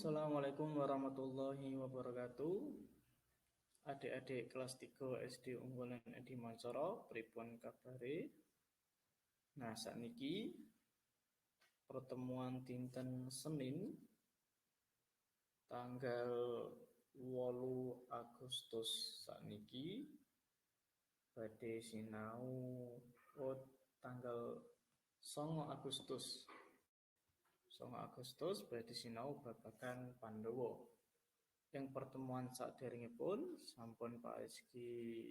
Assalamualaikum warahmatullahi wabarakatuh. Adik-adik kelas 3 SD Unggulan Edi Mansoro, pripun kabare? Nah, sakniki pertemuan dinten Senin tanggal 8 Agustus sakniki badhe sinau tanggal 9 Agustus. 9 Agustus badhe sinau babagan Pandhawa. Yang pertemuan saderengipun sampun Pak Rizky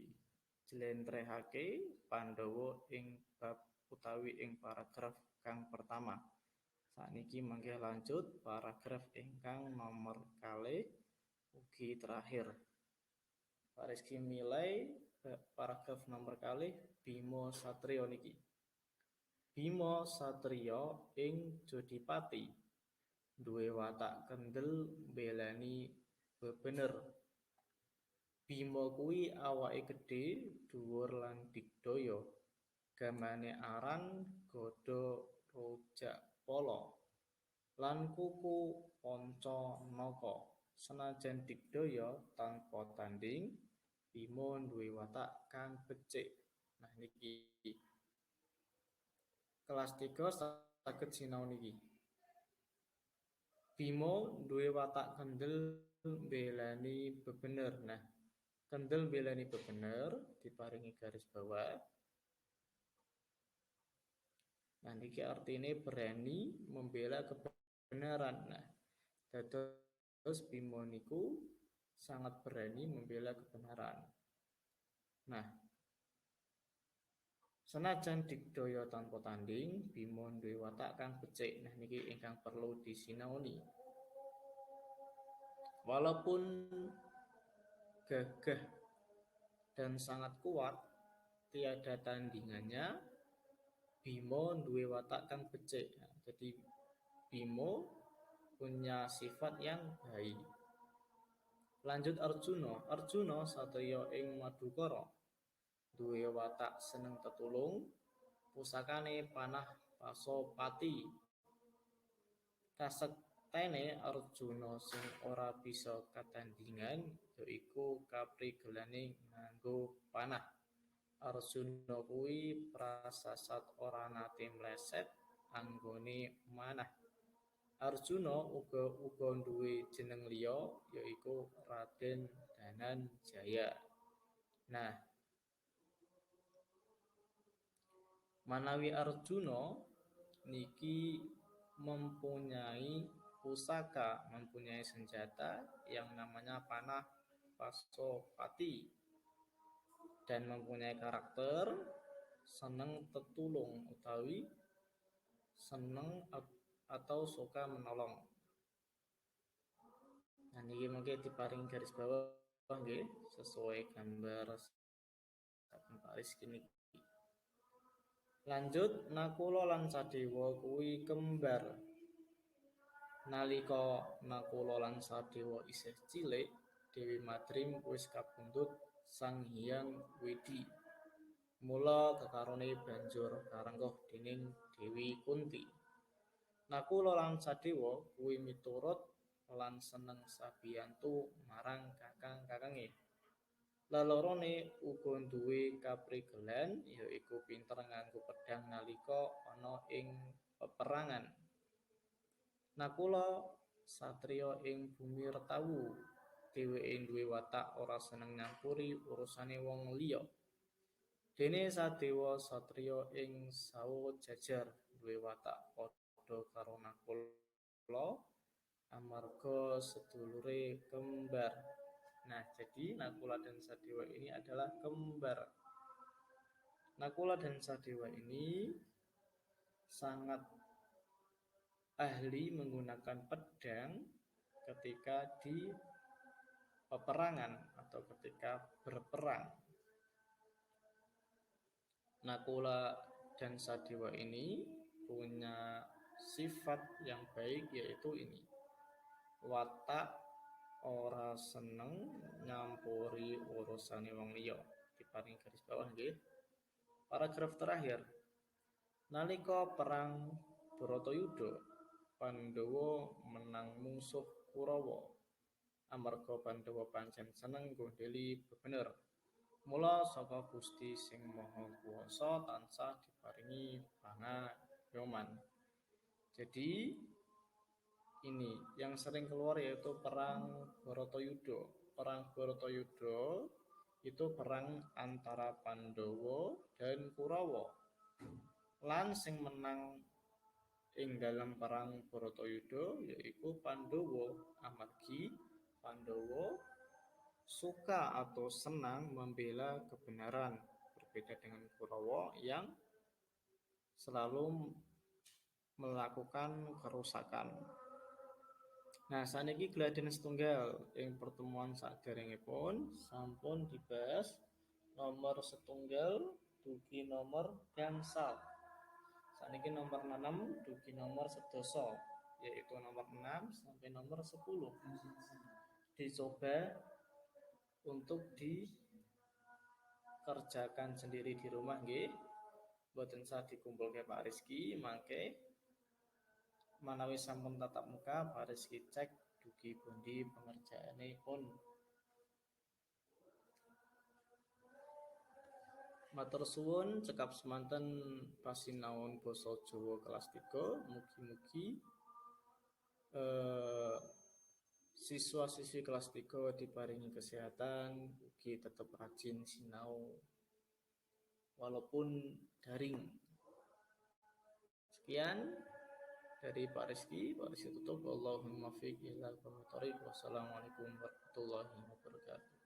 jlentrehake Pandhawa ing bab utawi ing paragraf kang pertama. Sakniki mangke lanjut paragraf ingkang nomor kalih ugi terakhir. Pak Rizky milai paragraf nomor kalih Bima Satriya niki. Bima Satriya ing Jodipati duwe watak kendel mbelani bebener. Bima kuwi awake gedhe, dhuwur lan digdaya. Gamane aran Gada Rojak Pala lan kuku Panca Naka. Senajan digdaya tanpa tanding, Bima duwe watak kang becik. Nah niki kelas 3 saged sinau niki. Bima duwe watak kendel mbelani bebener. Nah, kendel mbelani bebener diparingi garis bawah. Nah, niki artine berani membela kebenaran. Nah, dados Bima niku sangat berani membela kebenaran. Nah, senajan digdaya tanpa tanding, Bima duwe watak kang becik. Nah, niki ingkang perlu disinaoni. Walaupun gagah dan sangat kuat, tiada tandingannya, Bima duwe watak kang becik. Nah, jadi Bima punya sifat yang baik. Lanjut Arjuna. Arjuna satriya ing Madukara. Duwe watak seneng tetulung, pusakane panah pasopati. Kasektene Arjuna sing ora bisa katandingan yaiku kaprigelane nganggo panah. Arjuna kuwi prasasat ora nate mleset anggone manah. Arjuna uga duwe jeneng liya yaiku Raden Dananjaya. Nah, manawi Arjuna niki mempunyai pusaka, mempunyai senjata yang namanya panah pasopati dan mempunyai karakter seneng tetulung utawi seneng atau suka menolong. Nah niki mungkin diparing garis bawah nggih sesuai gambar saben Pak Rizky niki. Lanjut Nakula lan Sadewa kuwi kembar. Nalika Nakula lan Sadewa isih cilik, Dewi Madrim wis kapundhut Sang Hyang Widi. Mula kekarone banjur karengkuh dening Dewi Kunti. Nakula lan Sadewa kuwi miturut lan seneng sabiyantu marang kakang-kakange. Lelorone uga duwe kaprigelan yaiku pinter nganggo pedhang nalika ana ing peperangan. Nakula satriya ing bumi Retawu. Dheweke duwe watak ora seneng nyampuri urusane wong liya. Dene Sadewa satriya ing Sawojajar duwe watak padha karo Nakula amarga sedulure kembar. Nah, jadi Nakula dan Sadewa ini adalah kembar. Nakula dan Sadewa ini sangat ahli menggunakan pedang ketika di peperangan atau ketika berperang. Nakula dan Sadewa ini punya sifat yang baik yaitu ini. Watak ora seneng nyampuri urusane wong liya. Diparing garis bawah nggih. Paragraf terakhir. Nalika perang Bharatayuda, Pandhawa menang mungsuh Kurawa. Amarga Pandhawa pancen seneng nggondheli bebener. Mula saka Gusti sing Maha Kuwasa tansah diparingi pangayoman. Jadi ini yang sering keluar yaitu perang Bharatayuddha. Perang Bharatayuddha itu perang antara Pandhawa dan Kurawa. Lan sing menang ing dalam perang Bharatayuddha yaitu Pandhawa, amargi Pandhawa suka atau senang membela kebenaran, berbeda dengan Kurawa yang selalu melakukan kerusakan. Nah, saniki gladhen setunggal ing pertemuan saderengipun sampun dibahas nomor setunggal dugi nomor gangsal. Saniki nomor 6 dugi nomor sedasa, yaitu nomor 6 sampai nomor 10. Dicoba untuk dikerjakan sendiri di rumah nggih. Boten sah dikumpulke Pak Rizky, mangke manawi sampun tatap muka Pak Rizky cek dugi pundi pengerjaanipun. Matur suwun cekap semanten pasinaon basa Jawa kelas 3. Mugi-mugi siswa-siswi kelas 3 diparingi kesehatan, ugi tetap rajin sinau walaupun daring. Sekian dari Pak Rizky tutup. Allahumma fiq ilal qawmi thoriq. Wassalamualaikum warahmatullahi wabarakatuh.